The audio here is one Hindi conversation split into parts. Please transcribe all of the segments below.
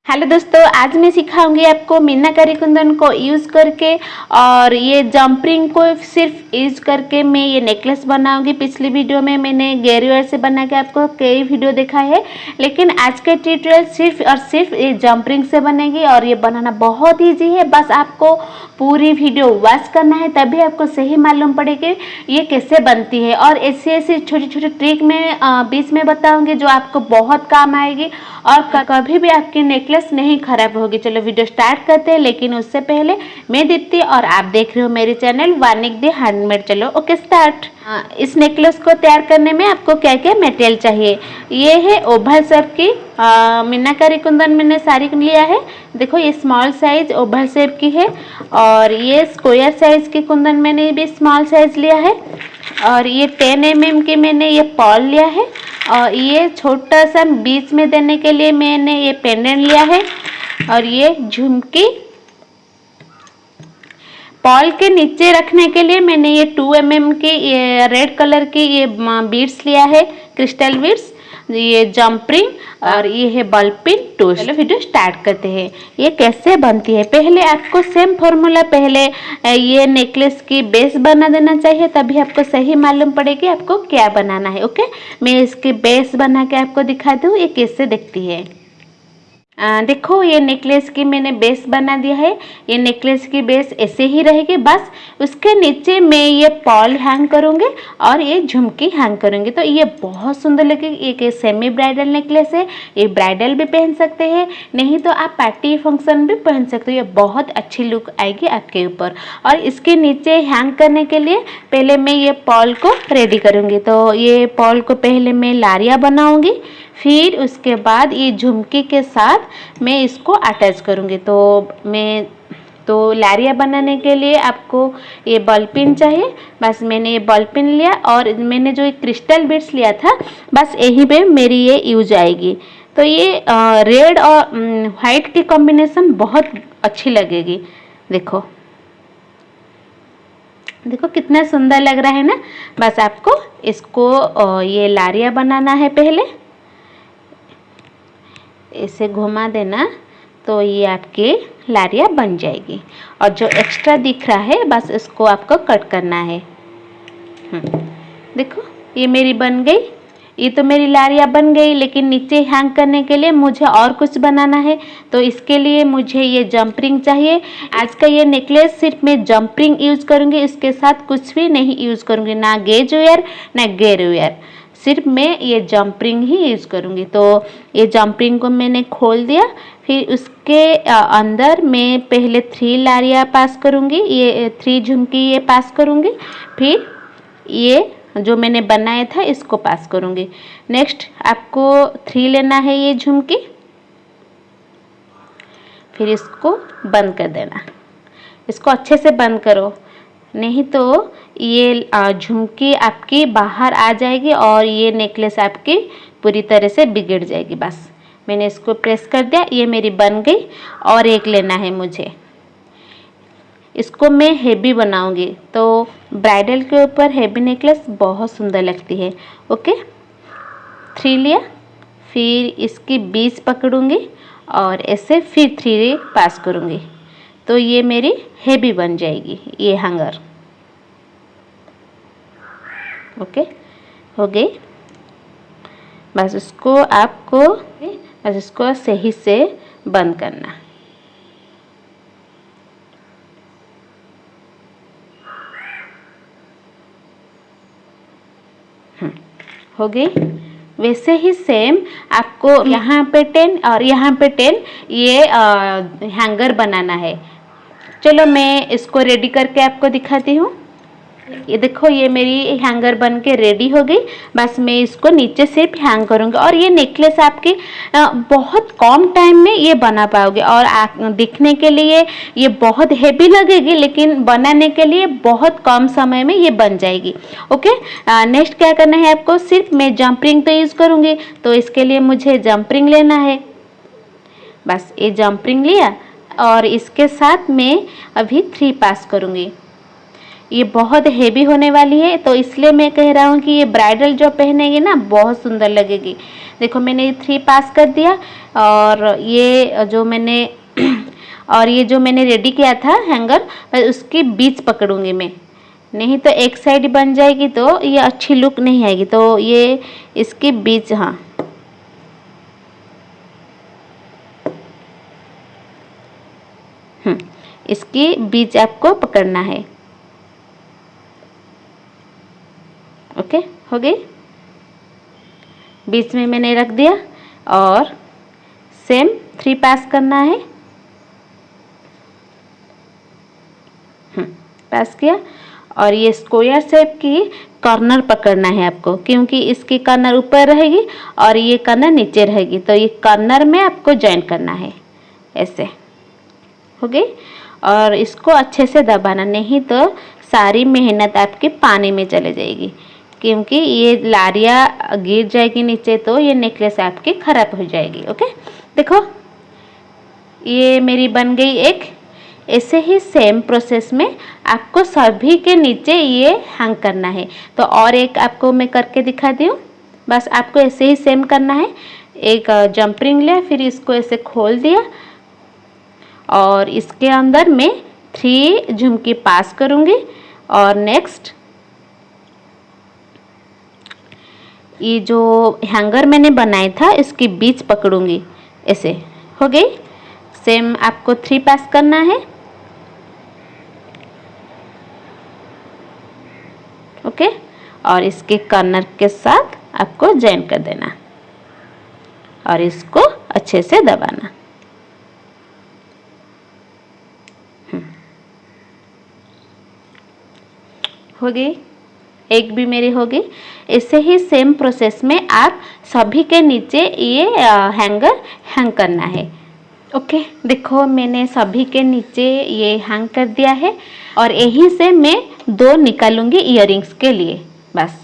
हेलो दोस्तों, आज मैं सिखाऊंगी आपको मीनाकारी कुंदन को यूज़ करके और ये जंपरिंग को सिर्फ यूज़ करके मैं ये नेकलेस बनाऊंगी। पिछली वीडियो में मैंने गैरवेयर से बना के आपको कई वीडियो दिखा है, लेकिन आज के ट्यूटोरियल सिर्फ और सिर्फ ये जंपरिंग से बनेगी और ये बनाना बहुत ईजी है। बस आपको पूरी वीडियो वॉच करना है, तभी आपको सही मालूम पड़ेगी ये कैसे बनती है। और ऐसी ऐसी छोटी छोटी ट्रिक मैं बीच में बताऊंगी जो आपको बहुत काम आएगी और कभी भी आपकी नेकलेस नहीं खराब होगी। चलो वीडियो स्टार्ट करते हैं, लेकिन उससे पहले मैं दीप्ति और आप देख रहे हो मेरे चैनल वानिक दी हैंडमेड। चलो ओके स्टार्ट। इस नेकलेस को तैयार करने में आपको क्या क्या मटेरियल चाहिए। ये है ओवल शेप की मीनाकारी कुंदन मैंने साड़ी लिया है। देखो ये स्मॉल साइज ओवल शेप की है और ये स्क्वायर साइज की कुंदन मैंने भी स्मॉल साइज लिया है। और ये 10 mm की मैंने ये पॉल लिया है और ये छोटा सा बीच में देने के लिए मैंने ये पेंडेंट लिया है। और ये झुमकी पॉल के नीचे रखने के लिए मैंने ये 2 mm की ये रेड कलर की ये बीड्स लिया है, क्रिस्टल बीड्स। ये जंपरिंग और ये है बॉल पिन टूल्स। चलो वीडियो स्टार्ट करते हैं। ये कैसे बनती है, पहले आपको सेम फॉर्मूला, पहले ये नेकलेस की बेस बना देना चाहिए, तभी आपको सही मालूम पड़ेगी आपको क्या बनाना है। ओके, मैं इसकी बेस बना के आपको दिखा दूँ ये कैसे दिखती है। देखो ये नेकलेस की मैंने बेस बना दिया है। ये नेकलेस की बेस ऐसे ही रहेगी, बस उसके नीचे मैं ये पॉल हैंग करूँगी और ये झुमकी हैंग करूँगी, तो ये बहुत सुंदर लगेगी। एक सेमी ब्राइडल नेकलेस है, ये ब्राइडल भी पहन सकते हैं, नहीं तो आप पार्टी फंक्शन भी पहन सकते हो। ये बहुत अच्छी लुक आएगी आपके ऊपर। और इसके नीचे हैंग करने के लिए पहले मैं ये पॉल को रेडी करूँगी। तो ये पॉल को पहले मैं लारिया बनाऊँगी, फिर उसके बाद ये झुमकी के साथ मैं इसको अटैच करूँगी। तो लारिया बनाने के लिए आपको ये बॉल पिन चाहिए। बस मैंने ये बॉल पिन लिया और मैंने जो क्रिस्टल बीड्स लिया था, बस यही पे मेरी ये यूज आएगी। तो ये रेड और वाइट की कॉम्बिनेशन बहुत अच्छी लगेगी। देखो देखो कितना सुंदर लग रहा है ना। बस आपको इसको ये लारिया बनाना है। पहले इसे घुमा देना तो ये आपकी लारिया बन जाएगी। और जो एक्स्ट्रा दिख रहा है बस इसको आपको कट करना है। देखो ये मेरी बन गई। ये तो मेरी लारिया बन गई, लेकिन नीचे हैंग करने के लिए मुझे और कुछ बनाना है। तो इसके लिए मुझे ये जंपरिंग चाहिए। आज का ये नेकलेस सिर्फ मैं जंपरिंग यूज करूँगी, इसके साथ कुछ भी नहीं यूज करूँगी, ना गेजवेयर ना गेरवेयर, सिर्फ मैं ये जंपरिंग ही यूज़ करूँगी। तो ये जंपरिंग को मैंने खोल दिया, फिर उसके अंदर मैं पहले 3 लारिया पास करूँगी, ये 3 झुमकी ये पास करूँगी, फिर ये जो मैंने बनाया था इसको पास करूँगी। नेक्स्ट आपको 3 लेना है ये झुमकी, फिर इसको बंद कर देना। इसको अच्छे से बंद करो, नहीं तो ये झुमकी आपकी बाहर आ जाएगी और ये नेकलेस आपकी पूरी तरह से बिगड़ जाएगी। बस मैंने इसको प्रेस कर दिया, ये मेरी बन गई। और एक लेना है मुझे, इसको मैं हेवी बनाऊंगी। तो ब्राइडल के ऊपर हेवी नेकलेस बहुत सुंदर लगती है। ओके, 3 लिया, फिर इसकी बीच पकड़ूंगी और ऐसे फिर 3 पास करूंगी, तो ये मेरी हेवी बन जाएगी ये हैंगर। ओके, हो गई। बस इसको सही से बंद करना। हो गई। वैसे ही सेम आपको यहाँ पे 10 और यहाँ पे 10 ये हैंगर बनाना है। चलो मैं इसको रेडी करके आपको दिखाती हूँ। ये देखो ये मेरी हैंगर बन के रेडी हो गई। बस मैं इसको नीचे सिर्फ हैंग करूँगी और ये नेकलेस आपकी बहुत कम टाइम में ये बना पाओगे। और दिखने के लिए ये बहुत हेवी लगेगी, लेकिन बनाने के लिए बहुत कम समय में ये बन जाएगी। ओके, नेक्स्ट क्या करना है आपको, सिर्फ मैं जंपरिंग तो यूज़ करूँगी, तो इसके लिए मुझे जंपरिंग लेना है। बस ये जंपरिंग लिया और इसके साथ मैं अभी 3 पास करूँगी। ये बहुत हेवी होने वाली है, तो इसलिए मैं कह रहा हूँ कि ये ब्राइडल जो पहनेगी ना बहुत सुंदर लगेगी। देखो मैंने 3 पास कर दिया, और ये जो मैंने और ये जो मैंने रेडी किया था हैंगर, उसके बीच पकड़ूंगी मैं, नहीं तो एक साइड बन जाएगी तो ये अच्छी लुक नहीं आएगी। तो ये इसके बीच, हाँ इसके बीच आपको पकड़ना है। ओके, हो गई। बीच में मैंने रख दिया और सेम 3 पास करना है। पास किया, और ये स्क्वायर शेप की कॉर्नर पकड़ना है आपको, क्योंकि इसकी कॉर्नर ऊपर रहेगी और ये कॉर्नर नीचे रहेगी, तो ये कॉर्नर में आपको जॉइन करना है। ऐसे हो गई, और इसको अच्छे से दबाना, नहीं तो सारी मेहनत आपकी पानी में चले जाएगी, क्योंकि ये लारिया गिर जाएगी नीचे तो ये नेकलेस आपकी खराब हो जाएगी। ओके, देखो ये मेरी बन गई एक। ऐसे ही सेम प्रोसेस में आपको सभी के नीचे ये हैंग करना है। तो और एक आपको मैं करके दिखाती हूँ, बस आपको ऐसे ही सेम करना है। एक जंप रिंग लिया, फिर इसको ऐसे खोल दिया और इसके अंदर मैं 3 झुमकी पास करूँगी, और नेक्स्ट ये जो हैंगर मैंने बनाया था इसके बीच पकड़ूंगी। ऐसे हो गई। सेम आपको 3 पास करना है। ओके, और इसके कॉर्नर के साथ आपको जॉइन कर देना और इसको अच्छे से दबाना। हो गई, एक भी मेरी हो गई। ऐसे ही सेम प्रोसेस में आप सभी के नीचे ये हैंगर हैंग करना है। ओके, देखो मैंने सभी के नीचे ये हैंग कर दिया है, और यहीं से मैं 2 निकालूंगी इयररिंग्स के लिए बस।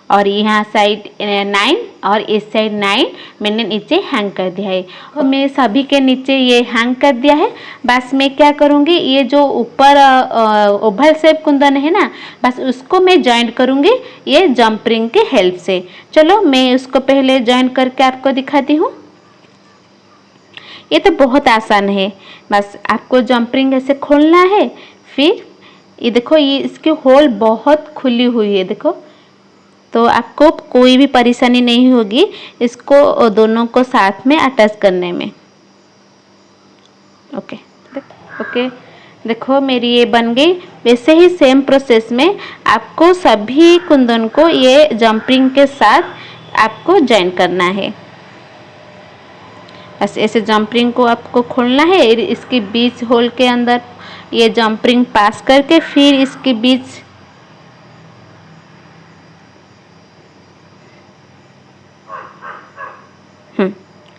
और यहाँ साइड 9 और इस साइड 9 मैंने नीचे हैंग कर दिया है। और मैं सभी के नीचे ये हैंग कर दिया है। बस मैं क्या करूँगी, ये जो ऊपर ओवल शेप कुंदन है ना, बस उसको मैं जॉइन करूँगी ये जंप रिंग के हेल्प से। चलो मैं उसको पहले जॉइन करके आपको दिखाती हूँ। ये तो बहुत आसान है, बस आपको जंप रिंग ऐसे खोलना है। फिर ये देखो, ये इसकी होल बहुत खुली हुई है, देखो, तो आपको कोई भी परेशानी नहीं होगी इसको दोनों को साथ में अटैच करने में। ओके ओके, देखो मेरी ये बन गई। वैसे ही सेम प्रोसेस में आपको सभी कुंदन को ये जंपिंग के साथ आपको जॉइन करना है। बस ऐसे जंपिंग को आपको खोलना है, इसके बीच होल के अंदर ये जंपिंग पास करके फिर इसके बीच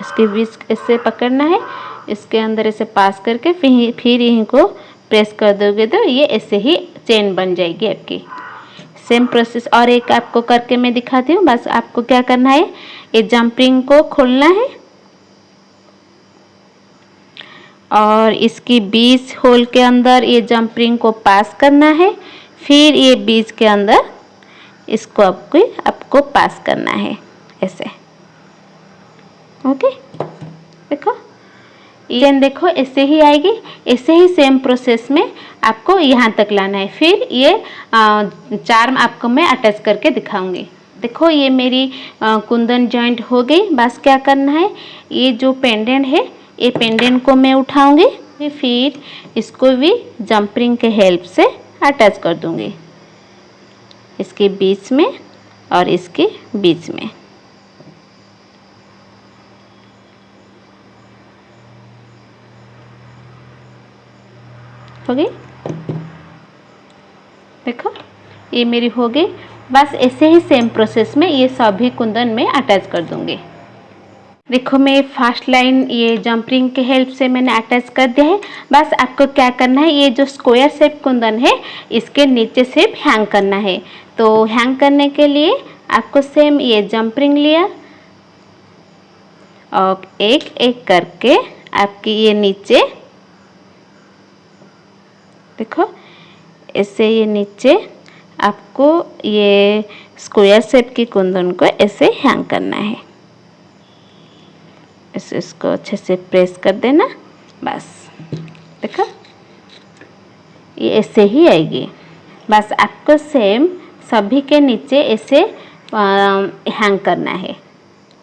इसके बीच ऐसे पकड़ना है, इसके अंदर ऐसे पास करके फिर यहीं को प्रेस कर दोगे तो ये ऐसे ही चेन बन जाएगी आपकी। सेम प्रोसेस और एक आपको करके मैं दिखाती हूँ। बस आपको क्या करना है, ये जंपिंग को खोलना है और इसकी बीच होल के अंदर ये जंपिंग को पास करना है, फिर ये बीच के अंदर इसको आपको पास करना है ऐसे। ओके, देखो ये देखो ऐसे ही आएगी। ऐसे ही सेम प्रोसेस में आपको यहाँ तक लाना है। फिर ये चार्म आपको मैं अटैच करके दिखाऊंगी। देखो ये मेरी कुंदन जॉइंट हो गई। बस क्या करना है, ये जो पेंडेंट है ये पेंडेंट को मैं उठाऊंगी, फिर इसको भी जंपिंग के हेल्प से अटैच कर दूंगी इसके बीच में और इसके बीच में। हो गई, देखो ये मेरी हो गई। बस ऐसे ही सेम प्रोसेस में ये सभी कुंदन में अटैच कर दूंगी। देखो मैं फर्स्ट लाइन ये जंपिंग के हेल्प से मैंने अटैच कर दिया है। बस आपको क्या करना है, ये जो स्क्वायर शेप कुंदन है इसके नीचे से हैंग करना है। तो हैंग करने के लिए आपको सेम ये जंपिंग लिया और एक एक करके आपकी ये नीचे देखो ऐसे ये नीचे आपको ये स्क्वायर शेप की कुंदन को ऐसे हैंग करना है। ऐसे इसको अच्छे से प्रेस कर देना। बस देखो ये ऐसे ही आएगी। बस आपको सेम सभी के नीचे ऐसे हैंग करना है।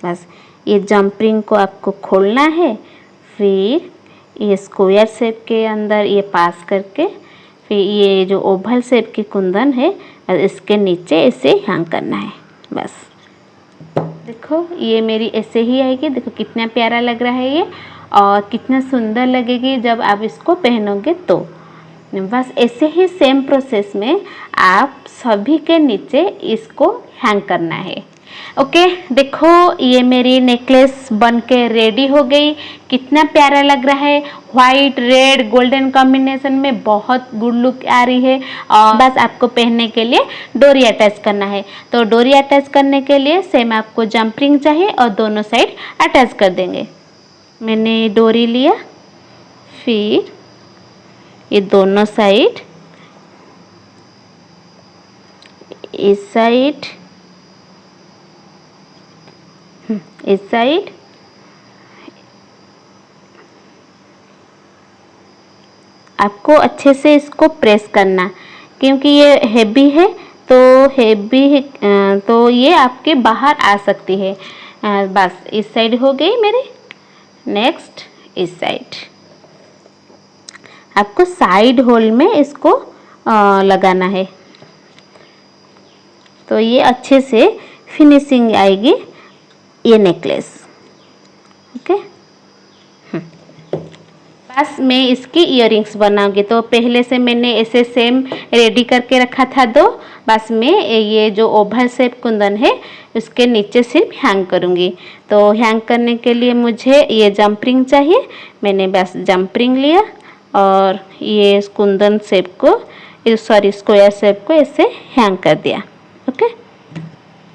बस ये जंपरिंग को आपको खोलना है, फिर ये स्क्वायर शेप के अंदर ये पास करके फिर ये जो ओवल शेप की कुंदन है इसके नीचे ऐसे हैंग करना है। बस देखो ये मेरी ऐसे ही आएगी। देखो कितना प्यारा लग रहा है ये, और कितना सुंदर लगेगी जब आप इसको पहनोगे तो। बस ऐसे ही सेम प्रोसेस में आप सभी के नीचे इसको हैंग करना है। ओके देखो ये मेरी नेकलेस बन के रेडी हो गई। कितना प्यारा लग रहा है, वाइट रेड गोल्डन कॉम्बिनेशन में बहुत गुड लुक आ रही है। और बस आपको पहनने के लिए डोरी अटैच करना है। तो डोरी अटैच करने के लिए सेम आपको जंपरिंग चाहिए और दोनों साइड अटैच कर देंगे। मैंने डोरी लिया, फिर ये दोनों साइड, इस साइड, इस साइड, आपको अच्छे से इसको प्रेस करना, क्योंकि ये हैवी है तो ये आपके बाहर आ सकती है। बस इस साइड हो गई मेरी। नेक्स्ट इस साइड आपको साइड होल में इसको लगाना है, तो ये अच्छे से फिनिशिंग आएगी ये नेकलेस। ओके बस मैं इसकी इयररिंग्स बनाऊंगी। तो पहले से मैंने ऐसे सेम रेडी करके रखा था दो। बस मैं ये जो ओवल शेप कुंदन है उसके नीचे सिर्फ हैंग करूंगी। तो हैंग करने के लिए मुझे ये जंपरिंग चाहिए। मैंने बस जंपरिंग लिया और ये कुंदन शेप को स्क्वायर शेप को ऐसे हैंग कर दिया। ओके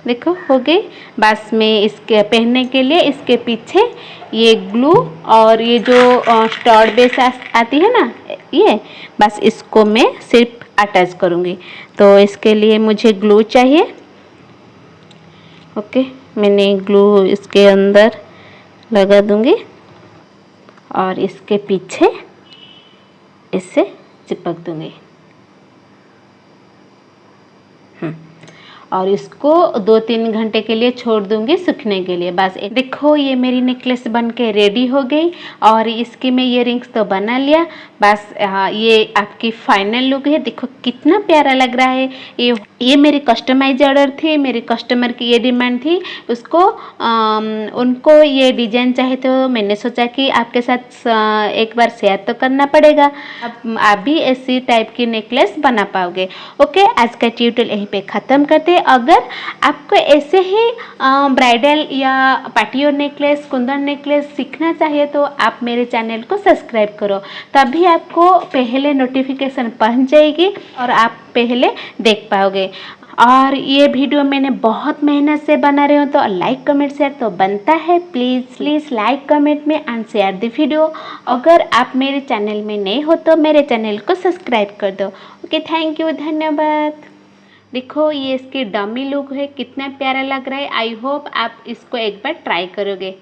देखो हो गई। बस मैं इसके पहनने के लिए इसके पीछे ये ग्लू और ये जो स्टड बेस आती है ना, ये बस इसको मैं सिर्फ अटैच करूँगी। तो इसके लिए मुझे ग्लू चाहिए। ओके मैंने ग्लू इसके अंदर लगा दूँगी और इसके पीछे इससे चिपक दूँगी। और इसको 2-3 घंटे के लिए छोड़ दूंगी सूखने के लिए। बस देखो ये मेरी नेकलेस बन के रेडी हो गई और इसकी मैं इयररिंग्स तो बना लिया। बस ये आपकी फाइनल लुक है। देखो कितना प्यारा लग रहा है। ये मेरी कस्टमाइज ऑर्डर थी, मेरे कस्टमर की ये डिमांड थी। उसको उनको ये डिजाइन चाहिए, तो मैंने सोचा कि आपके साथ एक बार शेयर तो करना पड़ेगा। अब आप भी ऐसी टाइप की नेकलेस बना पाओगे। ओके आज का ट्यूटोरियल यहीं पे ख़त्म करते हैं। अगर आपको ऐसे ही ब्राइडल या पार्टी नेकलेस, कुंदन नेकलेस सीखना चाहिए तो आप मेरे चैनल को सब्सक्राइब करो, तभी आपको पहले नोटिफिकेशन पहुंच जाएगी और आप पहले देख पाओगे। और ये वीडियो मैंने बहुत मेहनत से बना रही हूँ, तो लाइक कमेंट शेयर तो बनता है। प्लीज़ लाइक कमेंट में एंड शेयर द वीडियो। अगर आप मेरे चैनल में नए हो तो मेरे चैनल को सब्सक्राइब कर दो। ओके थैंक यू, धन्यवाद। देखो ये इसकी डमी लुक है, कितना प्यारा लग रहा है। आई होप आप इसको एक बार ट्राई करोगे।